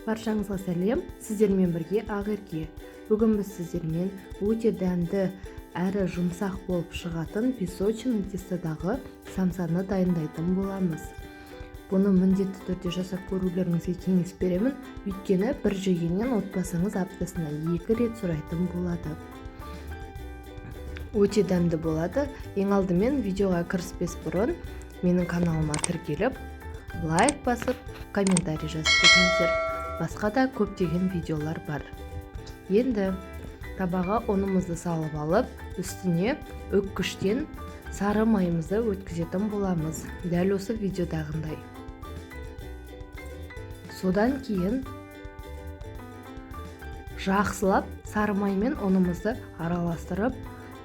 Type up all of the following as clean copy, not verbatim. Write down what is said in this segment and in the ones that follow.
Баршаңызға сәлем, сіздермен бірге Ақерке. Бүгін біз сіздермен өте дәмді әрі жұмсақ болып шығатын песочный тестадағы самсаны дайындайтын боламыз. Бұны міндетті түрде жасап көрулеріңізге кеңес беремін, өйткені бір жегеннен отбасыңыз аптасына 2 рет сұрайтын болады. Өте дәмді болады. Ең алдымен видеоға кіріспес бұрын менің каналыма тіркеліп, лайк басып, комментарий жазып кетіңіздер. Басқа да көптеген видеолар бар. Енді табаға ұнымызды салып алып, үстіне өккіштен сары майымызды өткізетін боламыз. Дәл осы видеодағындай. Содан кейін жақсылап сары май мен ұнымызды араластырып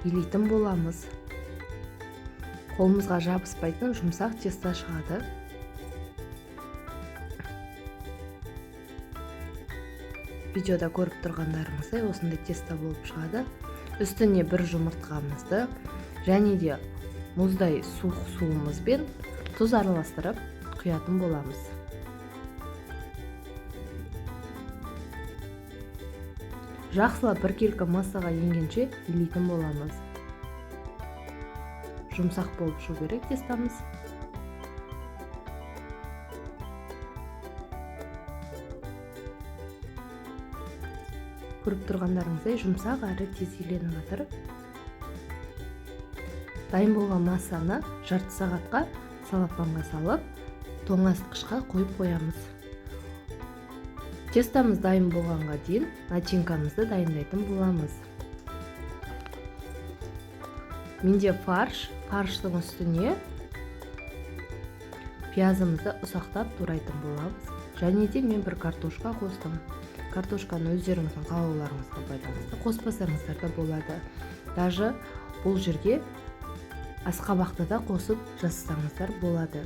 илейтін боламыз. Қолымызға жабыспайтын жұмсақ теста шығады. Видеода көріп тұрғандарыңыздай осындай теста болып шығады. Үстіне бір жұмыртқамызды және де мұздай суық суымызбен тұз араластырып құятын боламыз. Жақсылап біркелкі массаға енгенше илейтін боламыз. Жұмсақ болып шығу керек тестамыз. Көріп тұрғандарыңыздай жұмсақ әрі тез иленіп жатыр. Дайын болған массаны жарты сағатқа салапанға салып, тоңазытқышқа қойып қоямыз. Тестамыз дайын болғанға дейін начинкамызды дайындайтын боламыз. Менде фарштың үстіне пиязымызды ұсақтап турайтын боламыз. Және де мен бір картошка қостым. Картошканы өздеріңіздің қалауларыңызға байланысты қоспасаңыздар да болады. Даже бұл жерге асқабақты да қосып жасасаңыздар болады.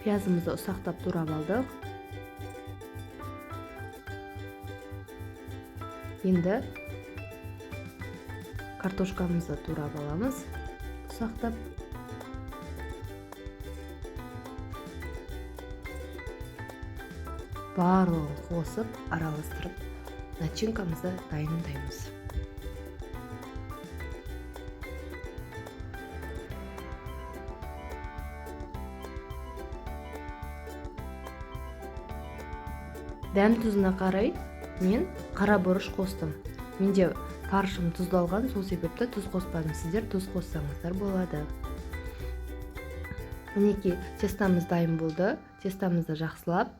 Пиязымызды ұсақтап турап алдық. Енді картошкамызды турап аламыз, ұсақтап. Барлығын қосып, араластырып, начинкамызды дайындаймыз. Дәм тұзына қарай мен қара бұрыш қостым. Менде фаршым тұздалған, сол себепті тұз қоспадым. Сіздер тұз қоссаңыздар болады. Мінекей, тестамыз дайын болды. Тестамызды жақсылап